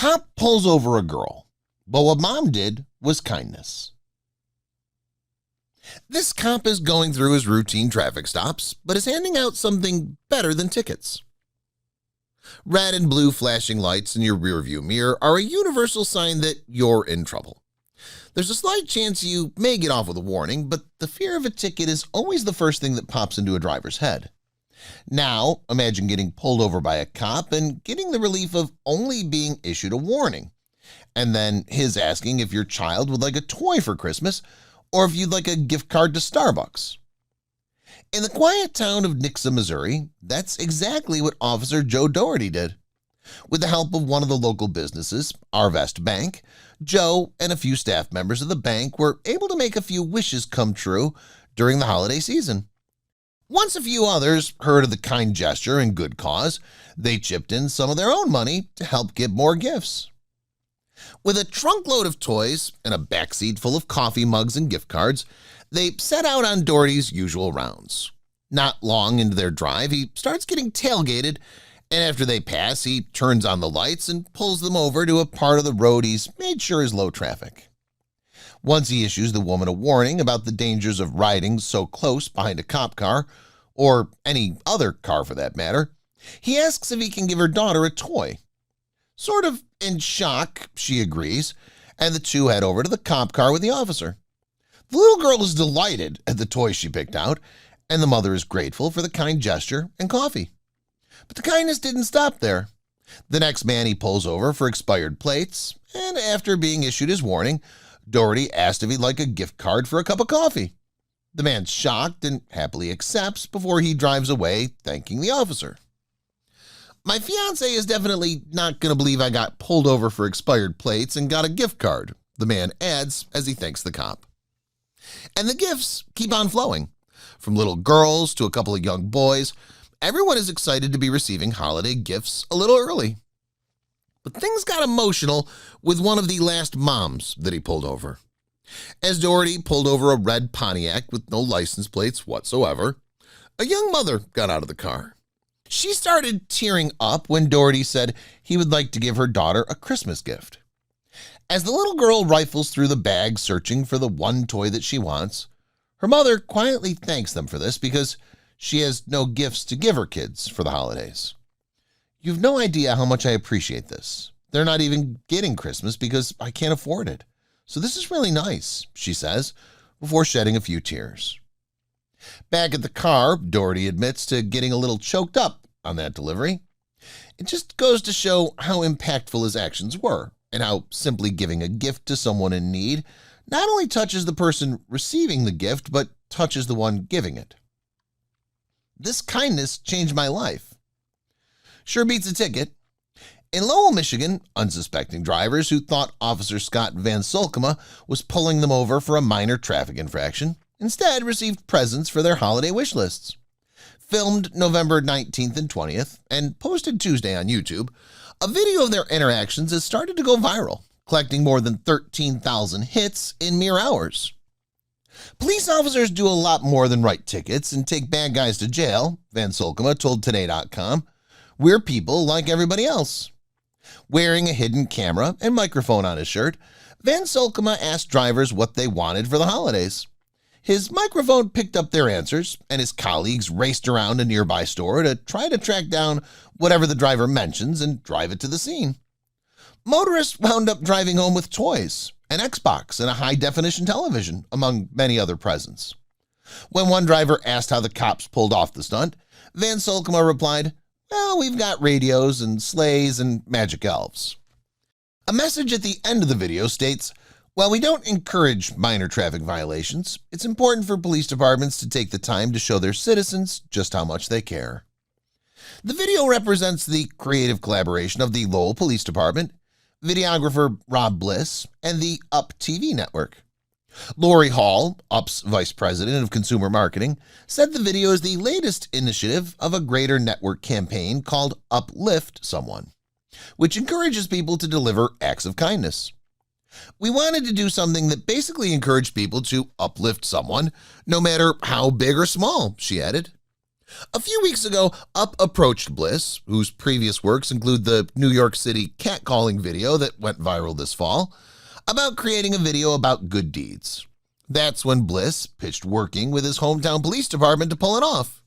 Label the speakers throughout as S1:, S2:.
S1: cop pulls over a girl, but what mom did was kindness. This cop is going through his routine traffic stops, but is handing out something better than tickets. Red and blue flashing lights in your rearview mirror are a universal sign that you're in trouble. There's a slight chance you may get off with a warning, but the fear of a ticket is always the first thing that pops into a driver's head. Now, imagine getting pulled over by a cop and getting the relief of only being issued a warning, and then his asking if your child would like a toy for Christmas or if you'd like a gift card to Starbucks. In the quiet town of Nixa, Missouri, that's exactly what Officer Joe Doherty did. With the help of one of the local businesses, Arvest Bank, Joe and a few staff members of the bank were able to make a few wishes come true during the holiday season. Once a few others heard of the kind gesture and good cause, they chipped in some of their own money to help get more gifts. With a trunkload of toys and a backseat full of coffee mugs and gift cards, they set out on Doherty's usual rounds. Not long into their drive, he starts getting tailgated, and after they pass, he turns on the lights and pulls them over to a part of the road he's made sure is low traffic. Once he issues the woman a warning about the dangers of riding so close behind a cop car, or any other car for that matter, he asks if he can give her daughter a toy. Sort of in shock, she agrees, and the two head over to the cop car with the officer. The little girl is delighted at the toy she picked out, and the mother is grateful for the kind gesture and coffee. But the kindness didn't stop there. The next man he pulls over for expired plates, and after being issued his warning, Doherty asked if he'd like a gift card for a cup of coffee. The man's shocked and happily accepts before he drives away, thanking the officer. My fiance is definitely not going to believe I got pulled over for expired plates and got a gift card, the man adds as he thanks the cop. And the gifts keep on flowing. From little girls to a couple of young boys, everyone is excited to be receiving holiday gifts a little early. But things got emotional with one of the last moms that he pulled over. As Doherty pulled over a red Pontiac with no license plates whatsoever, a young mother got out of the car. She started tearing up when Doherty said he would like to give her daughter a Christmas gift. As the little girl rifles through the bag searching for the one toy that she wants, her mother quietly thanks them for this because she has no gifts to give her kids for the holidays. You've no idea how much I appreciate this. They're not even getting Christmas because I can't afford it. So this is really nice, she says, before shedding a few tears. Back at the car, Doherty admits to getting a little choked up on that delivery. It just goes to show how impactful his actions were, and how simply giving a gift to someone in need not only touches the person receiving the gift, but touches the one giving it. This kindness changed my life. Sure beats a ticket. In Lowell, Michigan, unsuspecting drivers who thought Officer Scott Van Solkema was pulling them over for a minor traffic infraction instead received presents for their holiday wish lists. Filmed November 19th and 20th and posted Tuesday on YouTube, a video of their interactions has started to go viral, collecting more than 13,000 hits in mere hours. Police officers do a lot more than write tickets and take bad guys to jail, Van Solkema told Today.com. We're people like everybody else. Wearing a hidden camera and microphone on his shirt, Van Solkema asked drivers what they wanted for the holidays. His microphone picked up their answers, and his colleagues raced around a nearby store to try to track down whatever the driver mentions and drive it to the scene. Motorists wound up driving home with toys, an Xbox, and a high-definition television, among many other presents. When one driver asked how the cops pulled off the stunt, Van Solkema replied, "Well, we've got radios and sleighs and magic elves." A message at the end of the video states, "While we don't encourage minor traffic violations, it's important for police departments to take the time to show their citizens just how much they care." The video represents the creative collaboration of the Lowell Police Department, videographer Rob Bliss, and the UP TV network. Lori Hall, UP's Vice President of Consumer Marketing, said the video is the latest initiative of a greater network campaign called Uplift Someone, which encourages people to deliver acts of kindness. "We wanted to do something that basically encouraged people to uplift someone, no matter how big or small," she added. A few weeks ago, Up approached Bliss, whose previous works include the New York City catcalling video that went viral this fall, about creating a video about good deeds. That's when Bliss pitched working with his hometown police department to pull it off.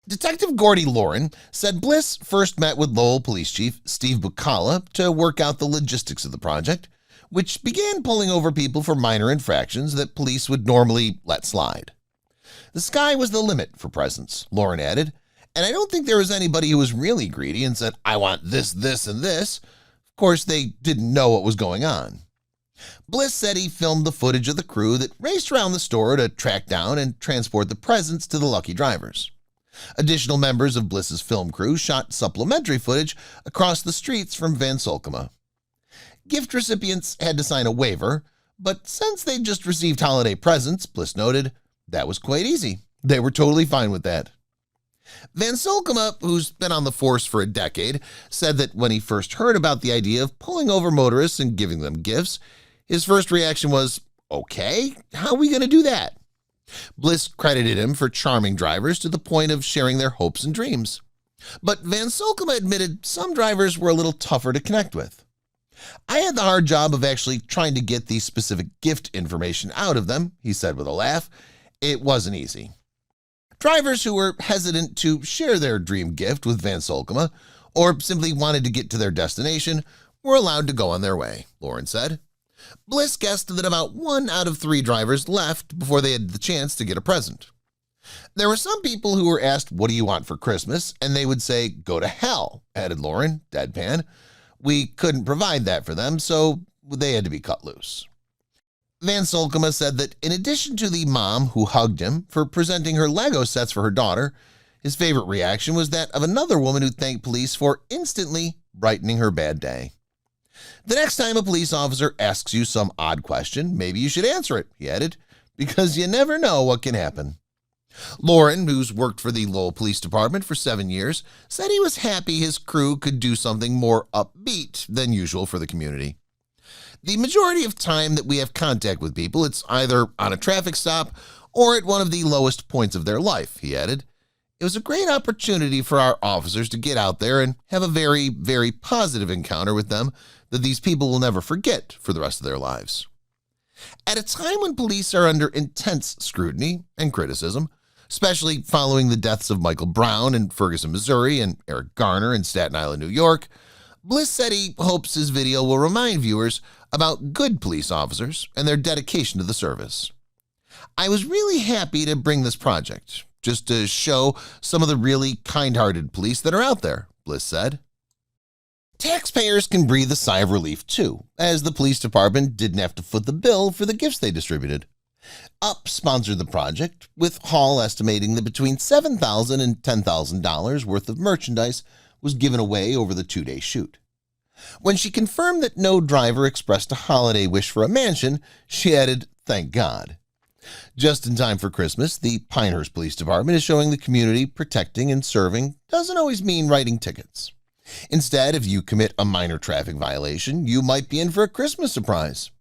S1: Detective Gordy Lauren said Bliss first met with Lowell Police Chief Steve Bucala to work out the logistics of the project, which began pulling over people for minor infractions that police would normally let slide. The sky was the limit for presents, Lauren added, and I don't think there was anybody who was really greedy and said, I want this, this, and this. Of course, they didn't know what was going on. Bliss said he filmed the footage of the crew that raced around the store to track down and transport the presents to the lucky drivers. Additional members of Bliss's film crew shot supplementary footage across the streets from Van Solkema. Gift recipients had to sign a waiver, but since they'd just received holiday presents, Bliss noted, that was quite easy. They were totally fine with that. Van Solkema, who's been on the force for a decade, said that when he first heard about the idea of pulling over motorists and giving them gifts, his first reaction was, okay, how are we going to do that? Bliss credited him for charming drivers to the point of sharing their hopes and dreams. But Van Solkema admitted some drivers were a little tougher to connect with. I had the hard job of actually trying to get the specific gift information out of them, he said with a laugh. It wasn't easy. Drivers who were hesitant to share their dream gift with Van Solkema or simply wanted to get to their destination were allowed to go on their way, Lauren said. Bliss guessed that about 1 out of 3 drivers left before they had the chance to get a present. There were some people who were asked, what do you want for Christmas? And they would say, go to hell, added Lauren, deadpan. We couldn't provide that for them, so they had to be cut loose. Van Solkema said that in addition to the mom who hugged him for presenting her Lego sets for her daughter, his favorite reaction was that of another woman who thanked police for instantly brightening her bad day. The next time a police officer asks you some odd question, maybe you should answer it, he added, because you never know what can happen. Lauren, who's worked for the Lowell Police Department for 7 years, said he was happy his crew could do something more upbeat than usual for the community. The majority of time that we have contact with people, it's either on a traffic stop or at one of the lowest points of their life, he added. It was a great opportunity for our officers to get out there and have a very, very positive encounter with them that these people will never forget for the rest of their lives. At a time when police are under intense scrutiny and criticism, especially following the deaths of Michael Brown in Ferguson, Missouri, and Eric Garner in Staten Island, New York, Bliss said he hopes his video will remind viewers about good police officers and their dedication to the service. I was really happy to bring this project, just to show some of the really kind-hearted police that are out there, Bliss said. Taxpayers can breathe a sigh of relief too, as the police department didn't have to foot the bill for the gifts they distributed. Up sponsored the project, with Hall estimating that between $7,000 and $10,000 worth of merchandise was given away over the 2-day shoot. When she confirmed that no driver expressed a holiday wish for a mansion, she added, thank God. Just in time for Christmas, the Pinehurst Police Department is showing the community protecting and serving doesn't always mean writing tickets. Instead, if you commit a minor traffic violation, you might be in for a Christmas surprise.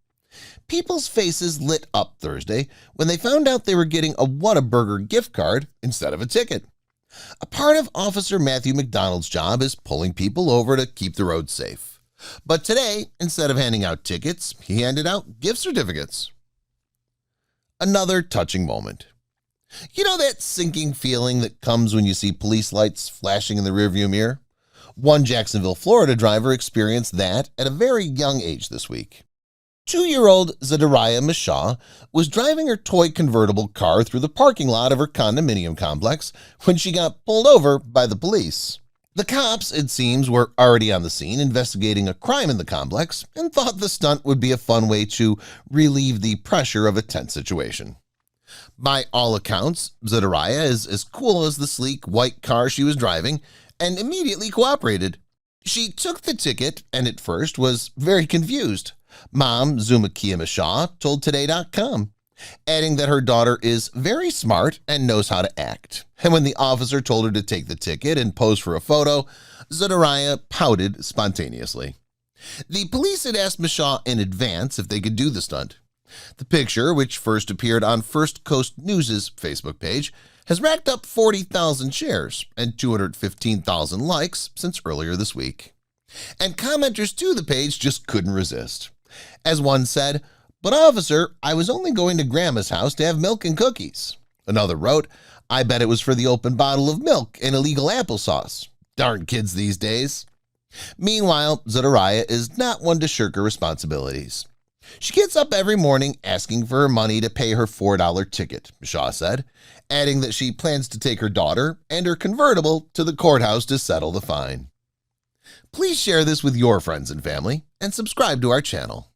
S1: People's faces lit up Thursday when they found out they were getting a Whataburger gift card instead of a ticket. A part of Officer Matthew McDonald's job is pulling people over to keep the roads safe. But today, instead of handing out tickets, he handed out gift certificates. Another touching moment. You know that sinking feeling that comes when you see police lights flashing in the rearview mirror? One Jacksonville, Florida driver experienced that at a very young age this week. 2-year-old Zedariah Mishaw was driving her toy convertible car through the parking lot of her condominium complex when she got pulled over by the police. The cops, it seems, were already on the scene investigating a crime in the complex and thought the stunt would be a fun way to relieve the pressure of a tense situation. By all accounts, Zedariah is as cool as the sleek white car she was driving and immediately cooperated. She took the ticket and at first was very confused. Mom, Zumakia Mishaw, told Today.com, adding that her daughter is very smart and knows how to act. And when the officer told her to take the ticket and pose for a photo, Zedariah pouted spontaneously. The police had asked Mishaw in advance if they could do the stunt. The picture, which first appeared on First Coast News' Facebook page, has racked up 40,000 shares and 215,000 likes since earlier this week. And commenters to the page just couldn't resist. As one said, "But officer, I was only going to Grandma's house to have milk and cookies." Another wrote, "I bet it was for the open bottle of milk and illegal applesauce. Darn kids these days." Meanwhile, Zachariah is not one to shirk her responsibilities. She gets up every morning asking for her money to pay her $4 ticket, Shaw said, adding that she plans to take her daughter and her convertible to the courthouse to settle the fine. Please share this with your friends and family and subscribe to our channel.